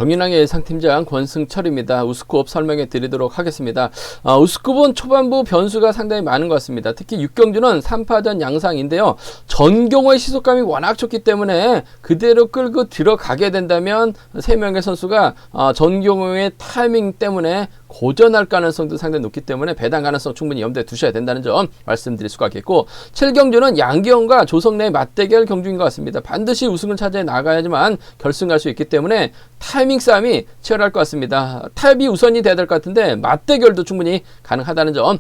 경인왕의 예상팀장 권승철입니다. 우스컵 설명해 드리도록 하겠습니다. 우스컵은 초반부 변수가 상당히 많은 것 같습니다. 특히 6경주는 3파전 양상인데요. 전경호의 시속감이 워낙 좋기 때문에 그대로 끌고 들어가게 된다면 3명의 선수가 전경호의 타이밍 때문에 고전할 가능성도 상당히 높기 때문에 배당 가능성 충분히 염두에 두셔야 된다는 점 말씀드릴 수가 있겠고, 7경주는 양기영과 조성래의 맞대결 경주인 것 같습니다. 반드시 우승을 차지해 나가야지만 결승 갈 수 있기 때문에 타이밍 싸움이 치열할 것 같습니다. 타협이 우선이 돼야 될 것 같은데 맞대결도 충분히 가능하다는 점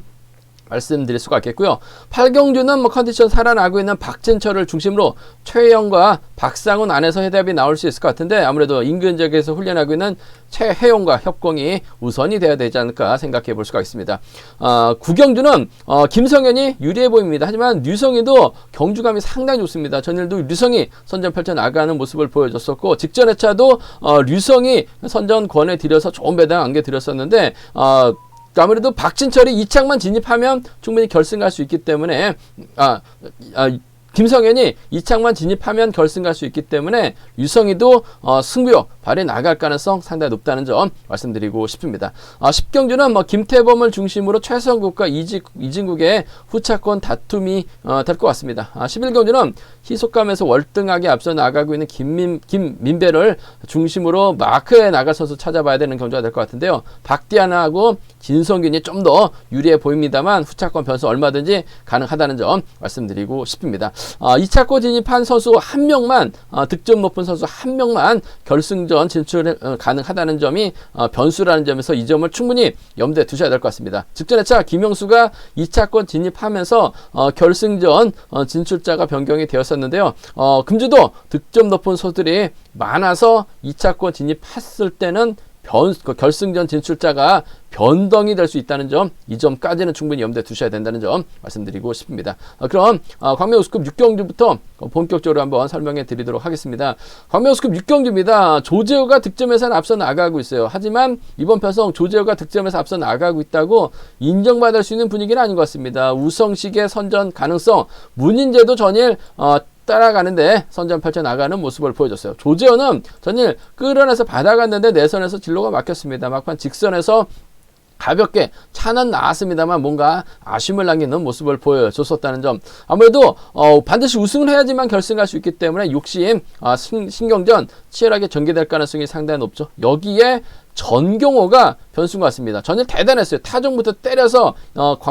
말씀드릴 수가 있겠고요. 8경주는 컨디션 살아나고 있는 박진철을 중심으로 최혜영과 박상훈 안에서 해답이 나올 수 있을 것 같은데, 아무래도 인근 지역에서 훈련하고 있는 최혜영과 협공이 우선이 돼야 되지 않을까 생각해 볼 수가 있습니다. 9경주는 김성현이 유리해 보입니다. 하지만 류성희도 경주감이 상당히 좋습니다. 전일도 류성희 선전 펼쳐 나가는 모습을 보여줬었고, 직전 회차도 류성희 선전 권해드려서 좋은 배당 안겨드렸었는데, 아무래도 박진철이 2착만 진입하면 충분히 결승 갈 수 있기 때문에 김성현이 2착만 진입하면 결승 갈 수 있기 때문에 유성희도 승부욕 발휘 나갈 가능성 상당히 높다는 점 말씀드리고 싶습니다. 10경주는 김태범을 중심으로 최성국과 이진국의 후차권 다툼이 될 것 같습니다. 11경주는 희속감에서 월등하게 앞서 나가고 있는 김민배를 중심으로 마크에 나갈 선수 찾아봐야 되는 경주가 될 것 같은데요. 박디아나하고 진성균이 좀 더 유리해 보입니다만 후차권 변수 얼마든지 가능하다는 점 말씀드리고 싶습니다. 2차권 진입한 선수 한 명만, 득점 높은 선수 한 명만 결승전 진출 가능하다는 점이 변수라는 점에서 이 점을 충분히 염두에 두셔야 될 것 같습니다. 직전 회차 김영수가 2차권 진입하면서 결승전 진출자가 변경이 되었었는데요. 금주도 득점 높은 선수들이 많아서 2차권 진입했을 때는 결승전 진출자가 변동이 될 수 있다는 점, 이 점까지는 충분히 염두에 두셔야 된다는 점 말씀드리고 싶습니다. 그럼 광명우스컵 6경주부터 본격적으로 한번 설명해 드리도록 하겠습니다. 광명우스컵 6경주입니다. 조재호가 득점에서는 앞서 나가고 있어요. 하지만 이번 편성 조재호가 득점에서 앞서 나가고 있다고 인정받을 수 있는 분위기는 아닌 것 같습니다. 우성식의 선전 가능성, 문인재도 전일 따라가는데 선전 펼쳐 나가는 모습을 보여줬어요. 조재호는 전일 끌어내서 받아갔는데 내선에서 진로가 막혔습니다. 막판 직선에서 가볍게 차는 나왔습니다만 뭔가 아쉬움을 남기는 모습을 보여줬었다는 점, 아무래도 반드시 우승을 해야지만 결승 갈 수 있기 때문에 욕심, 신경전 치열하게 전개될 가능성이 상당히 높죠. 여기에 전경호가 변수인 것 같습니다. 전일 대단했어요. 타종부터 때려서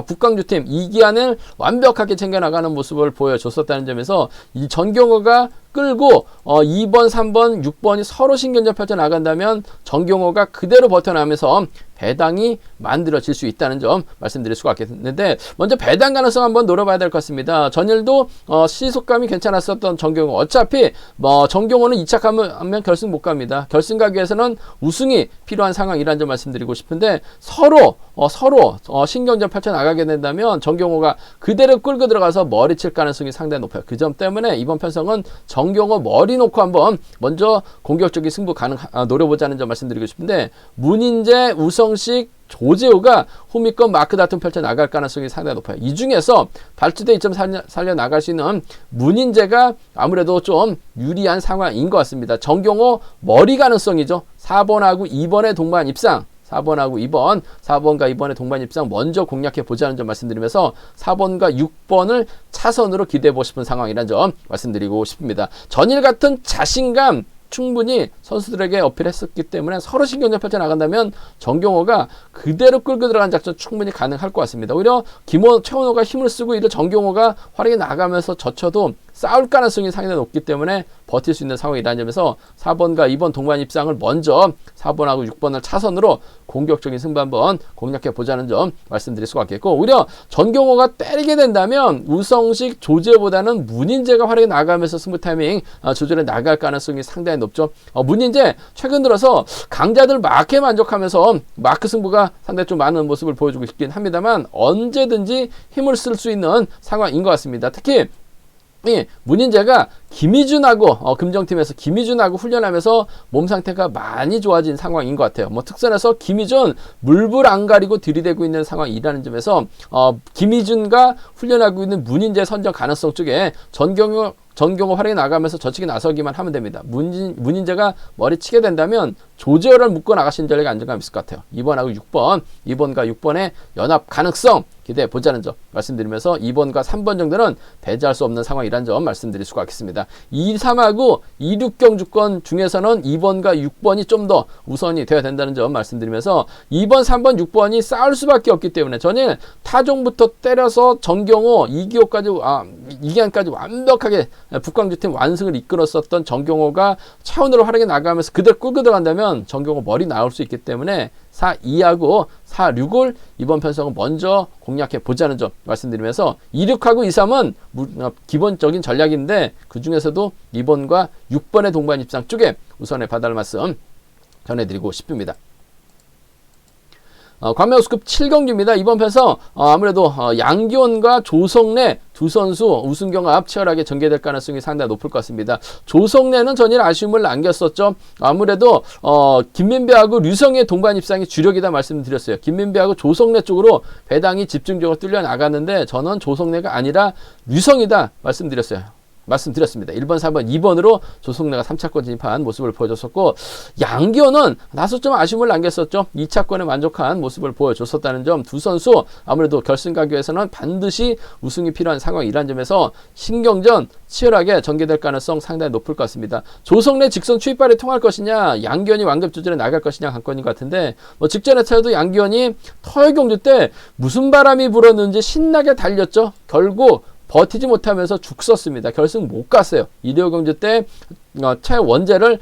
북광주팀 이기안을 완벽하게 챙겨나가는 모습을 보여줬었다는 점에서 이 전경호가 끌고 2번, 3번, 6번이 서로 신경전 펼쳐 나간다면 전경호가 그대로 버텨나면서 배당이 만들어질 수 있다는 점 말씀드릴 수가 있겠는데, 먼저 배당 가능성 한번 노려봐야 될 것 같습니다. 전일도 시속감이 괜찮았었던 전경호, 어차피 전경호는 2착하면 결승 못 갑니다. 결승 가기 위해서는 우승이 필요한 상황이라는 점 말씀드리고 싶은데, 서로 신경전 펼쳐 나가게 된다면 전경호가 그대로 끌고 들어가서 머리 칠 가능성이 상당히 높아요. 그 점 때문에 이번 편성은 전경호 머리 놓고 한번 먼저 공격적인 승부 노려보자는 점 말씀드리고 싶은데, 문인재, 우성식, 조재호가 후미권 마크 다툼 펼쳐 나갈 가능성이 상당히 높아요. 이 중에서 발주대 2점 살려 나갈 수 있는 문인재가 아무래도 좀 유리한 상황인 것 같습니다. 전경호 머리 가능성이죠. 4번하고 2번의 동반 입상, 4번과 2번의 동반 입상 먼저 공략해 보자는 점 말씀드리면서 4번과 6번을 차선으로 기대해 보고 싶은 상황이라는 점 말씀드리고 싶습니다. 전일 같은 자신감 충분히 선수들에게 어필했었기 때문에 서로 신경전 펼쳐 나간다면 전경호가 그대로 끌고 들어간 작전 충분히 가능할 것 같습니다. 오히려 최원호가 힘을 쓰고 이를 전경호가 활약이 나가면서 젖혀도 싸울 가능성이 상당히 높기 때문에 버틸 수 있는 상황이라는 점에서 4번과 2번 동반 입상을 먼저 4번하고 6번을 차선으로 공격적인 승부 한번 공략해 보자는 점 말씀드릴 수가 있겠고, 오히려 전경호가 때리게 된다면 우성식, 조재보다는 문인재가 활약이 나가면서 승부 타이밍 조절해 나갈 가능성이 상당히 높죠. 문인재 최근 들어서 강자들 마크에 만족하면서 마크 승부가 상당히 좀 많은 모습을 보여주고 있긴 합니다만 언제든지 힘을 쓸 수 있는 상황인 것 같습니다. 특히 문인재가 김희준하고 금정팀에서 김희준하고 훈련하면서 몸 상태가 많이 좋아진 상황인 것 같아요. 특선에서 김희준 물불 안 가리고 들이대고 있는 상황이라는 점에서 김희준과 훈련하고 있는 문인재 선정 가능성 쪽에 전경호 활약이 나가면서 저측에 나서기만 하면 됩니다. 문인재가 머리 치게 된다면 조지어를 묶고 나가신 전략이 안정감 있을 것 같아요. 2번하고 6번, 2번과 6번의 연합 가능성 기대해 보자는 점 말씀드리면서 2번과 3번 정도는 배제할 수 없는 상황이라는 점 말씀드릴 수가 있겠습니다. 2, 3하고 2, 6 경주권 중에서는 2번과 6번이 좀 더 우선이 되어야 된다는 점 말씀드리면서 2번, 3번, 6번이 싸울 수밖에 없기 때문에 저는 타종부터 때려서 정경호, 이기환까지 완벽하게 북광주팀 완승을 이끌었었던 정경호가 차원으로 활약해 나가면서 그대로 끌고 들어간다면 정경호 머리 나올 수 있기 때문에 4, 2하고 4, 6을 이번 편성은 먼저 공략해 보자는 점 말씀드리면서 2, 6하고 2, 3은 기본적인 전략인데 그 중에서도 2번과 6번의 동반 입상 쪽에 우선에 봐달 말씀 전해드리고 싶습니다. 광명우스컵 7경기입니다. 이번 편성 아무래도 양기원과 조성래 두 선수 우승 경합 치열하게 전개될 가능성이 상당히 높을 것 같습니다. 조성래는 전일 아쉬움을 남겼었죠. 아무래도 김민배하고 류성의 동반 입상이 주력이다 말씀드렸어요. 김민배하고 조성래 쪽으로 배당이 집중적으로 뚫려 나갔는데 저는 조성래가 아니라 류성이다 말씀드렸습니다. 1번, 4번, 2번으로 조성래가 3차권 진입한 모습을 보여줬었고 양기현은 다소 좀 아쉬움을 남겼었죠. 2차권에 만족한 모습을 보여줬었다는 점 두 선수 아무래도 결승 가기 위해서는 반드시 우승이 필요한 상황이라는 점에서 신경전 치열하게 전개될 가능성 상당히 높을 것 같습니다. 조성래 직선 추입발이 통할 것이냐 양기현이 완급 조절에 나갈 것이냐 관건인 것 같은데 직전에 차도 양기현이 터널경주 때 무슨 바람이 불었는지 신나게 달렸죠. 결국 버티지 못하면서 죽었습니다. 결승 못 갔어요. 일요경주 때 최원재를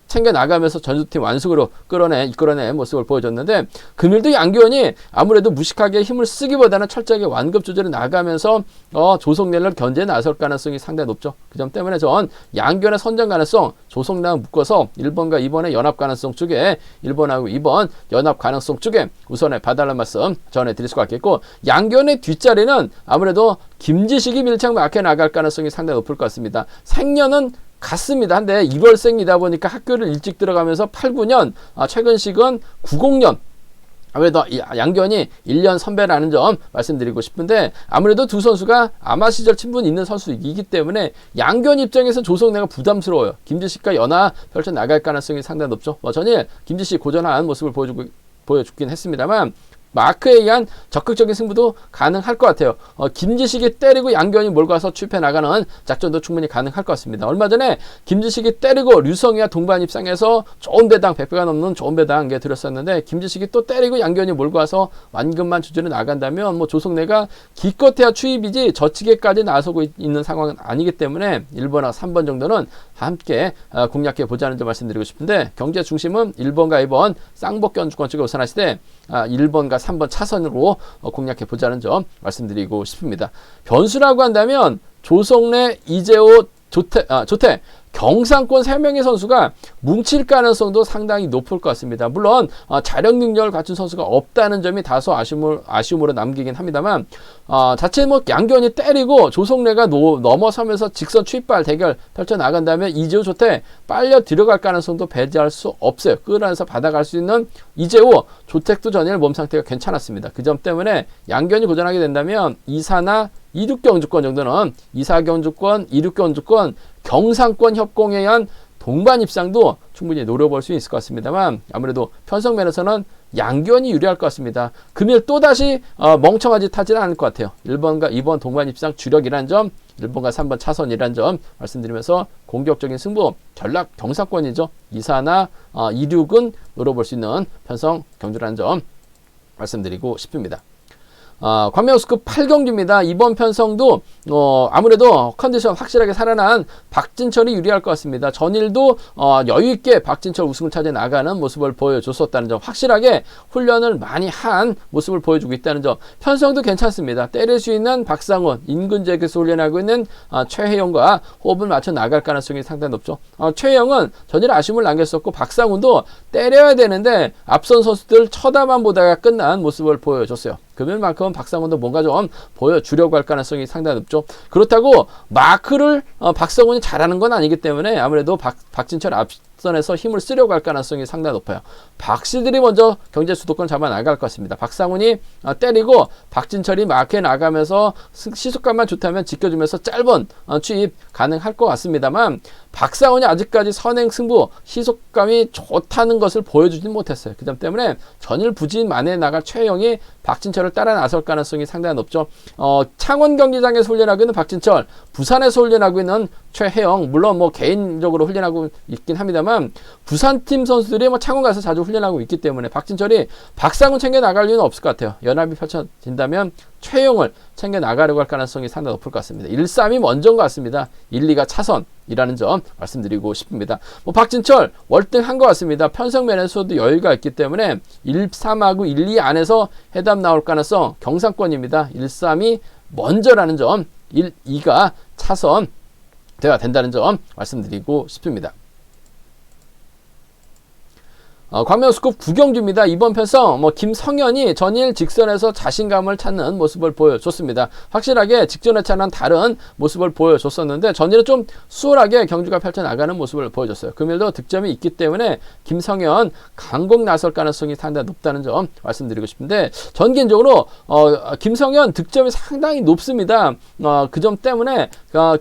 챙겨 나가면서 전수팀 완승으로 이끌어낸 모습을 보여줬는데 금일도 양기원이 아무래도 무식하게 힘을 쓰기보다는 철저하게 완급 조절에 나가면서 조성래를 견제에 나설 가능성이 상당히 높죠. 그 점 때문에 전 양기원의 선정 가능성 조성래랑 묶어서 1번과 2번의 연합 가능성 쪽에 1번하고 2번 연합 가능성 쪽에 우선에 봐달라는 말씀 전해드릴 수가 있겠고 양기원의 뒷자리는 아무래도 김지식이 밀착 막혀 나갈 가능성이 상당히 높을 것 같습니다. 생년은 같습니다. 한데 1월생이다 보니까 학교를 일찍 들어가면서 89년, 최근식은 90년. 아무래도 양기현이 1년 선배라는 점 말씀드리고 싶은데 아무래도 두 선수가 아마 시절 친분이 있는 선수이기 때문에 양기현 입장에서 조성래가 부담스러워요. 김지식과 연하 펼쳐 나갈 가능성이 상당히 높죠. 전일 김지식 고전한 모습을 보여주긴 했습니다만 마크에 의한 적극적인 승부도 가능할 것 같아요. 김지식이 때리고 양기현이 몰고와서 추입해 나가는 작전도 충분히 가능할 것 같습니다. 얼마 전에 김지식이 때리고 류성이와 동반 입상해서 좋은 배당 100배가 넘는 좋은 배당 드렸었는데 김지식이 또 때리고 양기현이 몰고 와서 완급만 조절해 나간다면 조성래가 기껏해야 추입이지 저치기까지 나서고 있는 상황은 아니기 때문에 1번하고 3번 정도는 함께 공략해 보자는 점 말씀드리고 싶은데 경제 중심은 1번과 2번 쌍복 견주권 쪽에 우선하시되 1번과 3번 차선으로 공략해 보자는 점 말씀드리고 싶습니다. 변수라고 한다면 조성래, 이재호, 조태 경상권 3명의 선수가 뭉칠 가능성도 상당히 높을 것 같습니다. 물론 자력 능력을 갖춘 선수가 없다는 점이 다소 아쉬움으로 남기긴 합니다만 자체 양기현이 때리고 조성래가 넘어서면서 직선 추입발 대결 펼쳐나간다면 이재호 조태 빨려 들어갈 가능성도 배제할 수 없어요. 끌어안에서 받아갈 수 있는 이재호 조택도 전일 몸 상태가 괜찮았습니다. 그 점 때문에 양기현이 고전하게 된다면 2사나 2륙경주권 정도는 2사경주권, 2륙경주권, 경상권 협공에 의한 동반 입상도 충분히 노려볼 수 있을 것 같습니다만 아무래도 편성 면에서는 양기현이 유리할 것 같습니다. 금일 또다시 멍청하지 타지는 않을 것 같아요. 1번과 2번 동반 입상 주력이라는 점 1번과 3번 차선이라는 점 말씀드리면서 공격적인 승부 전략 경상권이죠. 2사나 2륙은 노려볼 수 있는 편성 경주라는 점 말씀드리고 싶습니다. 광명우스컵 8경기입니다. 이번 편성도 아무래도 컨디션 확실하게 살아난 박진철이 유리할 것 같습니다. 전일도 여유있게 박진철 우승을 차지해 나가는 모습을 보여줬었다는 점 확실하게 훈련을 많이 한 모습을 보여주고 있다는 점 편성도 괜찮습니다. 때릴 수 있는 박상훈, 인근지역에서 훈련하고 있는 최혜영과 호흡을 맞춰 나갈 가능성이 상당히 높죠. 최혜영은 전일 아쉬움을 남겼었고 박상훈도 때려야 되는데 앞선 선수들 쳐다만 보다가 끝난 모습을 보여줬어요. 금일만큼 박상훈도 뭔가 좀 보여주려고 할 가능성이 상당히 높죠. 그렇다고 마크를 박상훈이 잘하는 건 아니기 때문에 아무래도 박진철 앞선에서 힘을 쓰려고 할 가능성이 상당히 높아요. 박씨들이 먼저 경제 주도권 잡아 나갈 것입니다. 박상훈이 때리고 박진철이 마크에 나가면서 시속감만 좋다면 지켜주면서 짧은 추입 가능할 것 같습니다만, 박상훈이 아직까지 선행 승부 시속감이 좋다는 것을 보여주진 못했어요. 그 점 때문에 전일부진 만에 나갈 최혜영이 박진철을 따라 나설 가능성이 상당히 높죠. 창원 경기장에서 훈련하고 있는 박진철, 부산에서 훈련하고 있는 최혜영, 물론 뭐 개인적으로 훈련하고 있긴 합니다만 부산팀 선수들이 뭐 창원 가서 자주 훈련하고 있기 때문에 박진철이 박상훈 챙겨 나갈 이유는 없을 것 같아요. 연합이 펼쳐진다면 최혜영을 챙겨 나가려고 할 가능성이 상당히 높을 것 같습니다. 1-3이 먼저인 것 같습니다. 1-2가 차선이라는 점 말씀드리고 싶습니다. 뭐 박진철 월등한 것 같습니다. 편성면에서도 여유가 있기 때문에 1-3하고 1-2 안에서 해답 나올 가능성 경상권입니다. 1-3이 먼저라는 점, 1-2가 차선 돼야 된다는 점 말씀드리고 싶습니다. 광명스컵 구경주입니다. 이번 편성 김성현이 전일 직선에서 자신감을 찾는 모습을 보여줬습니다. 확실하게 직전에 차는 다른 모습을 보여줬었는데 전일은 좀 수월하게 경주가 펼쳐나가는 모습을 보여줬어요. 금일도 득점이 있기 때문에 김성현 강공 나설 가능성이 상당히 높다는 점 말씀드리고 싶은데, 전 개인적으로 김성현 득점이 상당히 높습니다. 그 점 때문에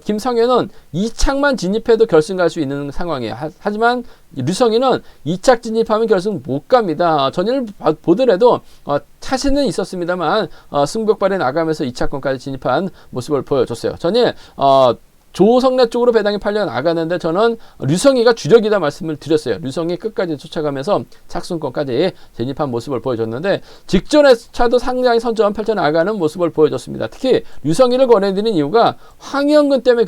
김성현은 2착만 진입해도 결승 갈 수 있는 상황이에요. 하지만 류성희는 2착 진입하면 결승 못 갑니다. 전일 보더라도 차세는 있었습니다만 승부욕발에 나가면서 2차권까지 진입한 모습을 보여줬어요. 전일 조성래 쪽으로 배당이 팔려 나가는데 저는 류성희가 주력이다 말씀을 드렸어요. 류성희 끝까지 쫓아가면서 착순권까지 진입한 모습을 보여줬는데 직전에 차도 상당히 선점 펼쳐나가는 모습을 보여줬습니다. 특히 류성희를 권해드린 이유가 황영근 때문에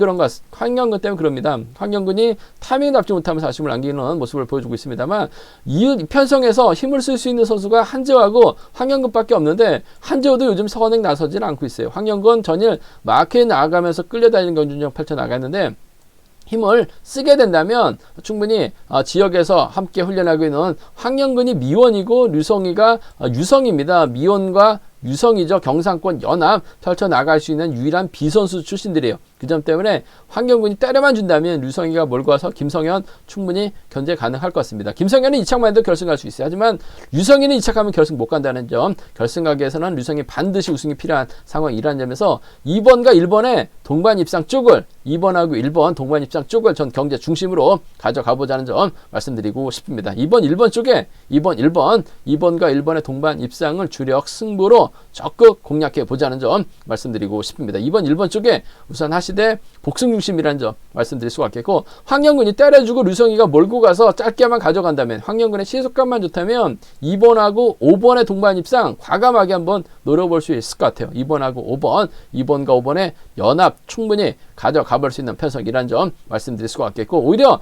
황영근 때문에 그럽니다. 황영근이 타이밍 잡지 못하면서 아쉬움을 남기는 모습을 보여주고 있습니다만, 이 편성에서 힘을 쓸 수 있는 선수가 한재호하고 황영근밖에 없는데 한재호도 요즘 선행 나서질 않고 있어요. 황영근 전일 마크에 나가면서 끌려다니는 경준정 펼쳐 나갔는데 힘을 쓰게 된다면 충분히 지역에서 함께 훈련하고 있는 황영근이 미원이고 류성희가 유성입니다. 미원과 유성이죠. 경상권 연합 펼쳐나갈 수 있는 유일한 비선수 출신들이에요. 그 점 때문에 황경근이 때려만 준다면 류성희가 몰고 와서 김성현 충분히 견제 가능할 것 같습니다. 김성현은 2착만 해도 결승 갈 수 있어요. 하지만 류성희는 2착하면 결승 못 간다는 점, 결승 가기 위해서는 류성희 반드시 우승이 필요한 상황이라는 점에서 2번과 1번의 동반 입상 쪽을 2번하고 1번 동반 입상 쪽을 전 경제 중심으로 가져가 보자는 점 말씀드리고 싶습니다. 2번, 1번 쪽에 2번, 1번, 2번과 1번의 동반 입상을 주력 승부로 적극 공략해 보자는 점 말씀드리고 싶습니다. 2번, 1번 쪽에 우선 하시되 복승 중심이라는 점 말씀드릴 수가 있겠고, 황영근이 때려주고 류성희가 몰고 가서 짧게만 가져간다면, 황영근의 시속감만 좋다면 2번하고 5번의 동반 입상 과감하게 한번 노려볼 수 있을 것 같아요. 2번하고 5번, 2번과 5번의 연합 충분히 가져가 볼 수 있는 편성이라는 점 말씀드릴 수가 있겠고, 오히려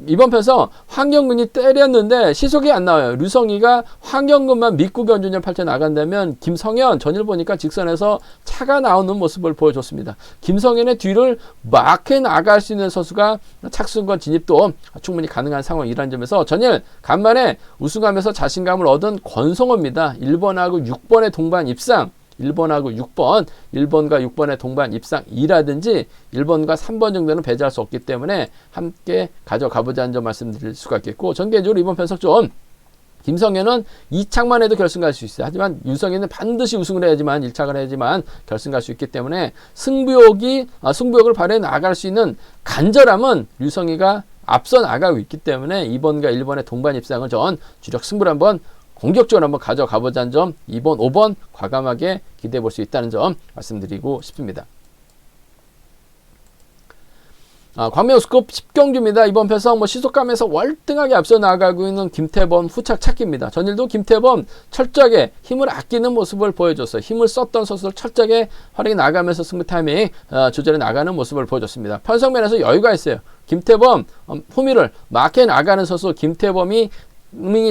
이번 편성 황영근이 때렸는데 시속이 안 나와요. 류성희가 황영근만 믿고 견준전 펼쳐 나간다면 김성현 전일 보니까 직선에서 차가 나오는 모습을 보여줬습니다. 김성현의 뒤를 마크에 나갈 수 있는 선수가 착순권 진입도 충분히 가능한 상황이라는 점에서 전일 간만에 우승하면서 자신감을 얻은 권성호입니다. 1번하고 6번의 동반 입상, 1번하고 6번, 1번과 6번의 동반 입상이라든지 1번과 3번 정도는 배제할 수 없기 때문에 함께 가져가보자는 점 말씀드릴 수가 있겠고, 전개적으로 이번 편성 좀 김성현은 2착만 해도 결승 갈 수 있어요. 하지만 유성현은 반드시 우승을 해야지만 1착을 해야지만 결승 갈 수 있기 때문에 승부욕을 발휘해 나갈 수 있는 간절함은 유성희가 앞서 나가고 있기 때문에 2번과 1번의 동반 입상을 전 주력 승부를 한번 공격적으로 한번 가져가 보자는 점, 2번, 5번 과감하게 기대해 볼 수 있다는 점 말씀드리고 싶습니다. 광명스컵 10경주입니다. 이번 편성 시속감에서 월등하게 앞서 나가고 있는 김태범 후착 찾기입니다. 전일도 김태범 철저하게 힘을 아끼는 모습을 보여줬어요. 힘을 썼던 선수를 철저하게 활용해 나가면서 승부 타이밍 조절해 나가는 모습을 보여줬습니다. 편성면에서 여유가 있어요. 김태범 후미를 마크해 나가는 선수 김태범이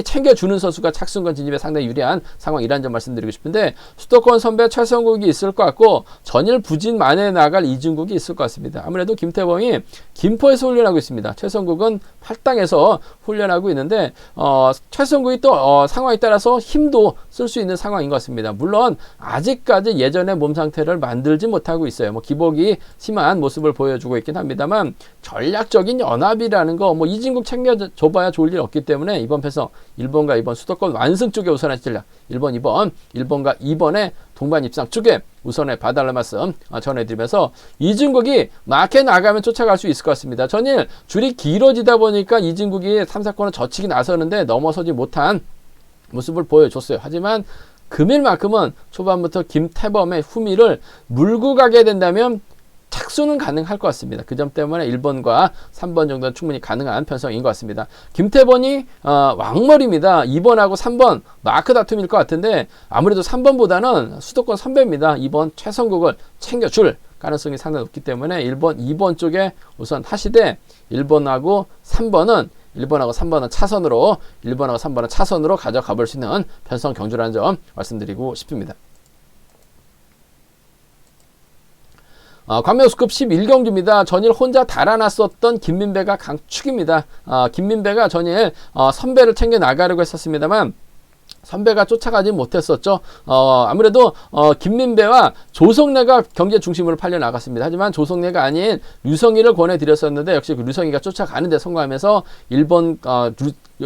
챙겨주는 선수가 착순권 진입에 상당히 유리한 상황이라는 점 말씀드리고 싶은데, 수도권 선배 최성국이 있을 것 같고 전일 부진 만에 나갈 이중국이 있을 것 같습니다. 아무래도 김태범이 김포에서 훈련하고 있습니다. 최성국은 팔당에서 훈련하고 있는데 최성국이 또 상황에 따라서 힘도 쓸 수 있는 상황인 것 같습니다. 물론 아직까지 예전의 몸 상태를 만들지 못하고 있어요. 뭐 기복이 심한 모습을 보여주고 있긴 합니다만 전략적인 연합이라는 거 뭐 이진국 챙겨줘봐야 좋을 일 없기 때문에 이번 패성 1번과 2번 수도권 완승 쪽에 우선한 전략 1번, 2번, 1번과 2번의 동반 입상 쪽에 우선에 봐달라는 말씀 전해드리면서 이진국이 마켓 나가면 쫓아갈 수 있을 것 같습니다. 전일 줄이 길어지다 보니까 이진국이 3, 4권을 젖히기 나서는데 넘어서지 못한 모습을 보여줬어요. 하지만 금일만큼은 초반부터 김태범의 후미를 물고 가게 된다면 착수는 가능할 것 같습니다. 그 점 때문에 1번과 3번 정도는 충분히 가능한 편성인 것 같습니다. 김태범이 왕머리입니다. 2번하고 3번 마크 다툼일 것 같은데 아무래도 3번보다는 수도권 선배입니다. 2번 최성국을 챙겨줄 가능성이 상당히 높기 때문에 1번, 2번 쪽에 우선 하시되 1번하고 3번은 1번하고 3번은 차선으로 1번하고 3번은 차선으로 가져가 볼 수 있는 편성 경주라는 점 말씀드리고 싶습니다. 관명수급 11경주입니다. 전일 혼자 달아났었던 김민배가 강축입니다. 김민배가 전일 선배를 챙겨 나가려고 했었습니다만 선배가 쫓아가지 못했었죠. 아무래도 김민배와 조성래가 경제 중심으로 팔려 나갔습니다. 하지만 조성래가 아닌 류성희를 권해드렸었는데 역시 그 류성희가 쫓아가는 데 성공하면서 1번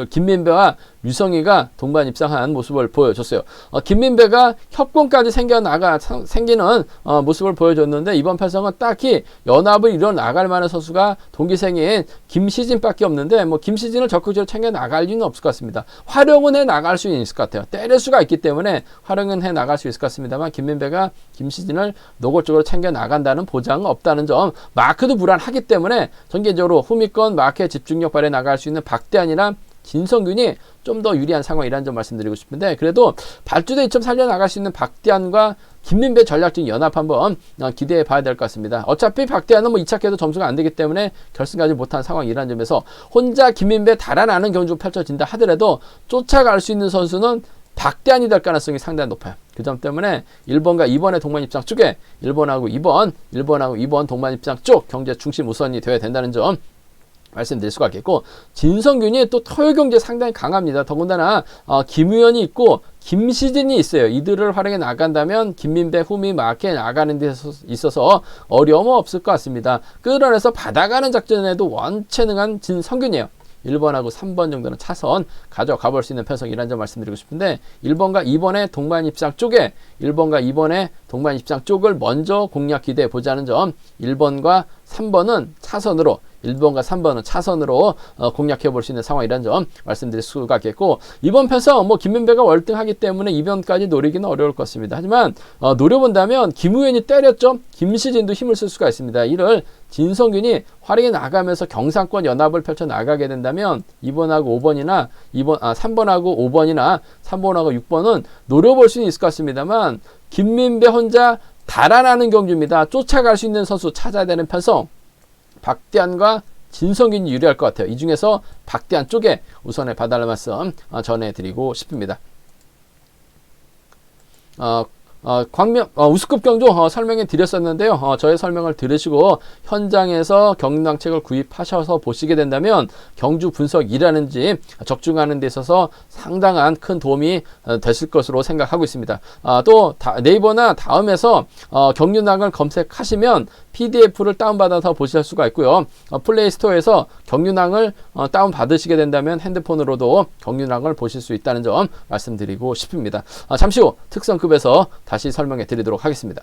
김민배와 류성희가 동반 입상한 모습을 보여줬어요. 김민배가 협공까지 생기는 모습을 보여줬는데 이번 편성은 딱히 연합을 이뤄 나갈 만한 선수가 동기생인 김시진밖에 없는데 뭐 김시진을 적극적으로 챙겨 나갈 리는 없을 것 같습니다. 활용은 해 나갈 수 있을 것 같아요. 때릴 수가 있기 때문에 활용은 해 나갈 수 있을 것 같습니다만 김민배가 김시진을 노골적으로 챙겨 나간다는 보장은 없다는 점, 마크도 불안하기 때문에 전개적으로 후미권 마크의 집중력 발휘해 나갈 수 있는 박대환이나 진성균이 좀 더 유리한 상황이라는 점 말씀드리고 싶은데 그래도 발주대 2점 살려나갈 수 있는 박대환과 김민배 전략적인 연합 한번 기대해 봐야 될 것 같습니다. 어차피 박대환은 뭐 2차계도 점수가 안 되기 때문에 결승까지 못한 상황이라는 점에서 혼자 김민배 달아나는 경주가 펼쳐진다 하더라도 쫓아갈 수 있는 선수는 박대환이 될 가능성이 상당히 높아요. 그 점 때문에 1번과 2번의 동반 입상 쪽에 1번하고 2번 동반 입상 쪽 경제 중심 우선이 되어야 된다는 점 말씀드릴 수가 있겠고 진성균이 또 토요경제 상당히 강합니다. 더군다나 김우현이 있고 김시진이 있어요. 이들을 활용해 나간다면 김민배, 후미, 마크에 나가는 데 있어서 어려움은 없을 것 같습니다. 끌어내서 받아가는 작전에도 원체능한 진성균이에요. 1번하고 3번 정도는 차선 가져가 볼 수 있는 편성이라는 점 말씀드리고 싶은데 1번과 2번의 동반 입상 쪽에 1번과 2번의 동반 입상 쪽을 먼저 공략 기대해 보자는 점 1번과 3번은 차선으로 1번과 3번은 차선으로 공략해 볼 수 있는 상황이라는 점 말씀드릴 수가 있겠고 이번 편성 뭐 김민배가 월등하기 때문에 2번까지 노리기는 어려울 것 같습니다. 하지만 노려본다면 김우현이 때렸죠. 김시진도 힘을 쓸 수가 있습니다. 이를 진성균이 활용해 나가면서 경상권 연합을 펼쳐 나가게 된다면 2번하고 5번이나 3번하고 5번이나 3번하고 6번은 노려볼 수는 있을 것 같습니다만 김민배 혼자 달아나는 경주입니다. 쫓아갈 수 있는 선수 찾아야 되는 편성 박대환과 진성균이 유리할 것 같아요. 이 중에서 박대환 쪽에 우선에 봐달라는 말씀 전해드리고 싶습니다. 우수급 경주 설명해 드렸었는데요. 저의 설명을 들으시고 현장에서 경락책을 구입하셔서 보시게 된다면 경주 분석이라는지 적중하는 데 있어서 상당한 큰 도움이 되실 것으로 생각하고 있습니다. 또 네이버나 다음에서 경륜학을 검색하시면 PDF를 다운받아서 보실 수가 있고요. 플레이스토어에서 경륜학을 다운받으시게 된다면 핸드폰으로도 경륜학을 보실 수 있다는 점 말씀드리고 싶습니다. 잠시 후 특성급에서 다시 설명해 드리도록 하겠습니다.